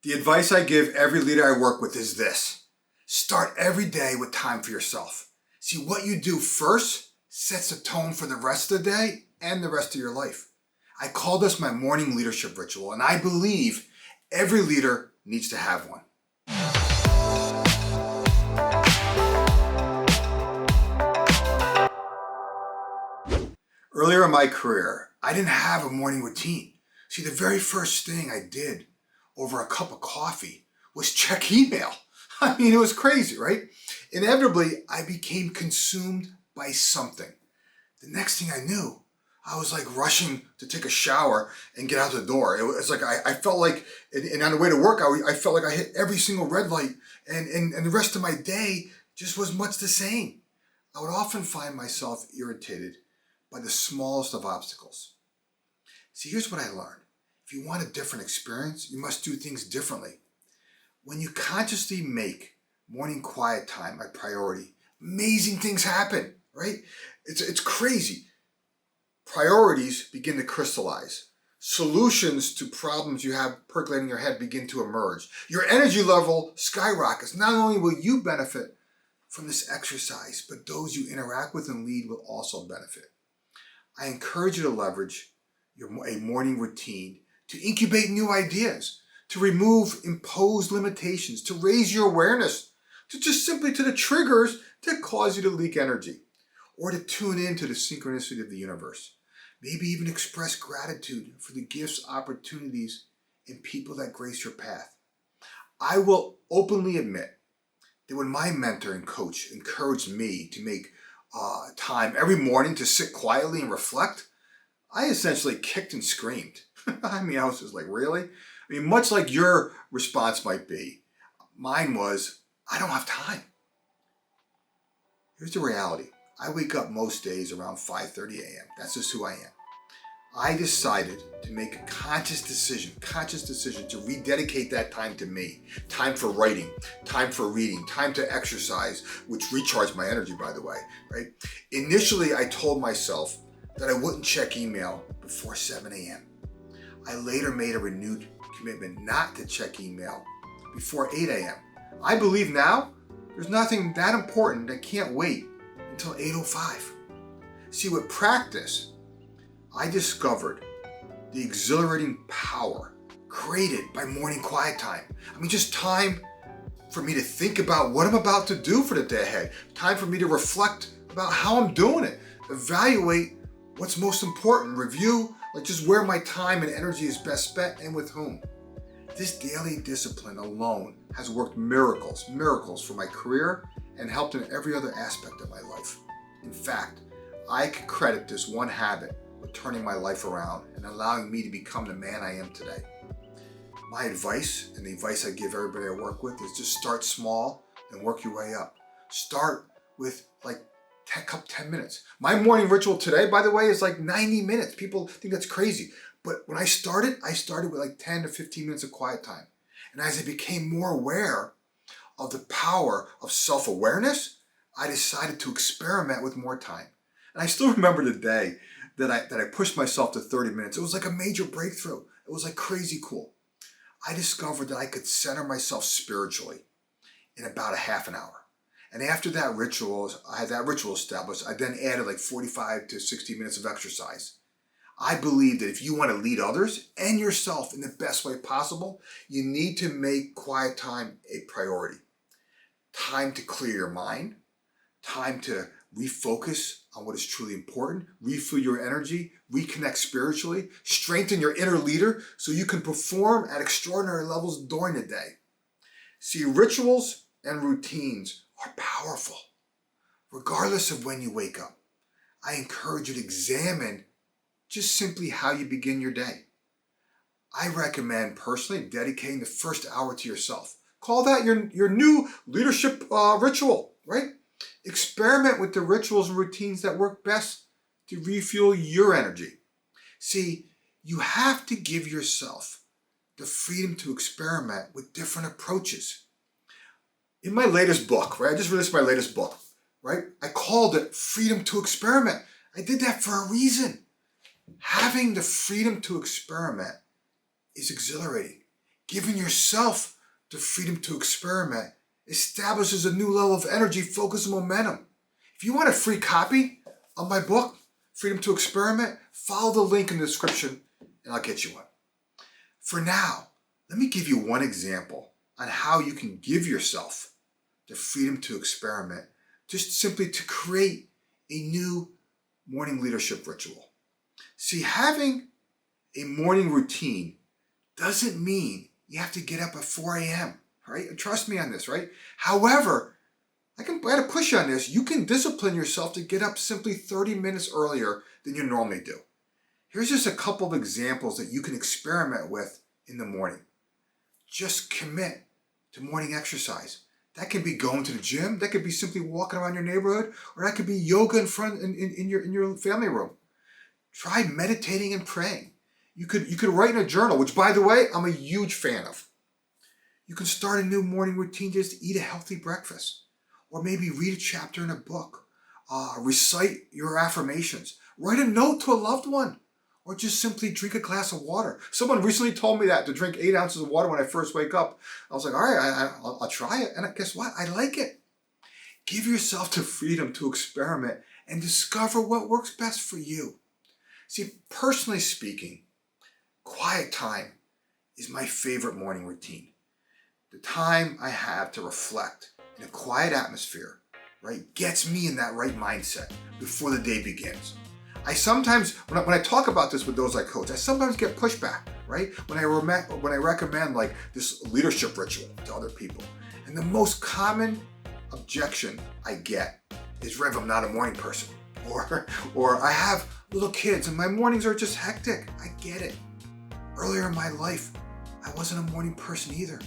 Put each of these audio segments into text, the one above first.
The advice I give every leader I work with is this. Start every day with time for yourself. See, what you do first sets the tone for the rest of the day and the rest of your life. I call this my morning leadership ritual, and I believe every leader needs to have one. Earlier in my career, I didn't have a morning routine. See, the very first thing I did over a cup of coffee was check email. I mean, it was crazy, right? Inevitably, I became consumed by something. The next thing I knew, I was like rushing to take a shower and get out the door. It was like I felt like, and on the way to work, I felt like I hit every single red light, and the rest of my day just was much the same. I would often find myself irritated by the smallest of obstacles. See, here's what I learned. If you want a different experience, you must do things differently. When you consciously make morning quiet time a priority, amazing things happen, right? It's crazy. Priorities begin to crystallize. Solutions to problems you have percolating in your head begin to emerge. Your energy level skyrockets. Not only will you benefit from this exercise, but those you interact with and lead will also benefit. I encourage you to leverage a morning routine to incubate new ideas, to remove imposed limitations, to raise your awareness, to just simply to the triggers that cause you to leak energy, or to tune into the synchronicity of the universe. Maybe even express gratitude for the gifts, opportunities, and people that grace your path. I will openly admit that when my mentor and coach encouraged me to make time every morning to sit quietly and reflect, I essentially kicked and screamed. I mean, I was just like, really? I mean, much like your response might be, mine was, I don't have time. Here's the reality. I wake up most days around 5:30 a.m. That's just who I am. I decided to make a conscious decision to rededicate that time to me. Time for writing, time for reading, time to exercise, which recharged my energy, by the way, right? Initially, I told myself that I wouldn't check email before 7 a.m. I later made a renewed commitment not to check email before 8 a.m. I believe now there's nothing that important that can't wait until 8:05. See, with practice, I discovered the exhilarating power created by morning quiet time. I mean, just time for me to think about what I'm about to do for the day ahead. Time for me to reflect about how I'm doing it. Evaluate what's most important. Review like just where my time and energy is best spent and with whom. This daily discipline alone has worked miracles for my career and helped in every other aspect of my life. In fact, I could credit this one habit with turning my life around and allowing me to become the man I am today. My advice, and the advice I give everybody I work with, is just start small and work your way up. Start with like 10 minutes. My morning ritual today, by the way, is like 90 minutes. People think that's crazy. But when I started with like 10 to 15 minutes of quiet time. And as I became more aware of the power of self-awareness, I decided to experiment with more time. And I still remember the day that I pushed myself to 30 minutes. It was like a major breakthrough. It was like crazy cool. I discovered that I could center myself spiritually in about a half an hour. And after that ritual, I had that ritual established, I then added like 45 to 60 minutes of exercise. I believe that if you want to lead others and yourself in the best way possible, you need to make quiet time a priority. Time to clear your mind, time to refocus on what is truly important, refuel your energy, reconnect spiritually, strengthen your inner leader so you can perform at extraordinary levels during the day. See, rituals and routines are powerful, regardless of when you wake up. I encourage you to examine just simply how you begin your day. I recommend personally dedicating the first hour to yourself. Call that your new leadership ritual, right? Experiment with the rituals and routines that work best to refuel your energy. See, you have to give yourself the freedom to experiment with different approaches. In my latest book, right? I just released my latest book, right? I called it Freedom to Experiment. I did that for a reason. Having the freedom to experiment is exhilarating. Giving yourself the freedom to experiment establishes a new level of energy, focus, and momentum. If you want a free copy of my book, Freedom to Experiment, follow the link in the description and I'll get you one. For now, let me give you one example on how you can give yourself the freedom to experiment, just simply to create a new morning leadership ritual. See, having a morning routine doesn't mean you have to get up at 4 a.m., right? And trust me on this, right? However, I gotta push you on this. You can discipline yourself to get up simply 30 minutes earlier than you normally do. Here's just a couple of examples that you can experiment with in the morning. Just commit to morning exercise. That could be going to the gym. That could be simply walking around your neighborhood, or that could be yoga in your family room. Try meditating and praying. You could write in a journal, which, by the way, I'm a huge fan of. You can start a new morning routine, just eat a healthy breakfast, or maybe read a chapter in a book, recite your affirmations, write a note to a loved one, or just simply drink a glass of water. Someone recently told me that to drink 8 ounces of water when I first wake up. I was like, all right, I'll try it, and guess what? I like it. Give yourself the freedom to experiment and discover what works best for you. See, personally speaking, quiet time is my favorite morning routine. The time I have to reflect in a quiet atmosphere, right, gets me in that right mindset before the day begins. I sometimes, when I talk about this with those I coach, I sometimes get pushback, right? When I recommend like this leadership ritual to other people. And the most common objection I get is, Rev, I'm not a morning person. Or I have little kids and my mornings are just hectic. I get it. Earlier in my life, I wasn't a morning person either.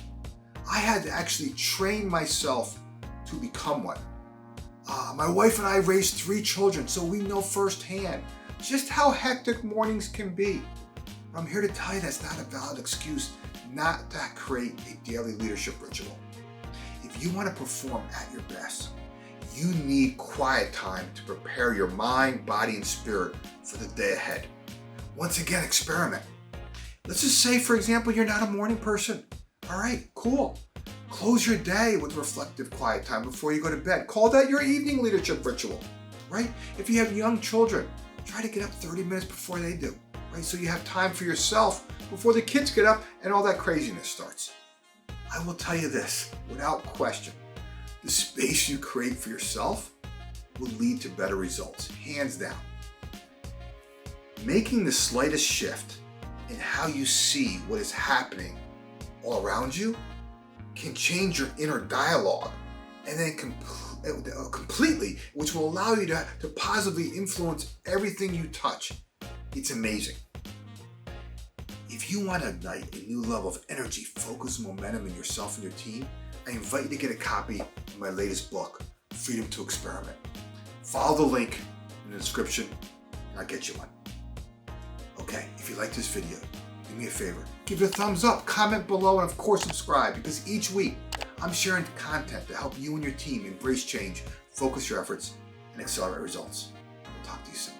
I had to actually train myself to become one. My wife and I raised 3 children, so we know firsthand just how hectic mornings can be. I'm here to tell you that's not a valid excuse not to create a daily leadership ritual. If you want to perform at your best, you need quiet time to prepare your mind, body, and spirit for the day ahead. Once again, experiment. Let's just say, for example, you're not a morning person. All right, cool. Close your day with reflective quiet time before you go to bed. Call that your evening leadership ritual, right? If you have young children, try to get up 30 minutes before they do, right? So you have time for yourself before the kids get up and all that craziness starts. I will tell you this, without question, the space you create for yourself will lead to better results, hands down. Making the slightest shift in how you see what is happening all around you can change your inner dialogue and then completely, which will allow you to positively influence everything you touch. It's amazing. If you want to ignite a new level of energy, focus, and momentum in yourself and your team, I invite you to get a copy of my latest book, Freedom to Experiment. Follow the link in the description and I'll get you one. Okay, if you like this video, do me a favor, give it a thumbs up, comment below, and of course subscribe, because each week I'm sharing content to help you and your team embrace change, focus your efforts, and accelerate results. We'll talk to you soon.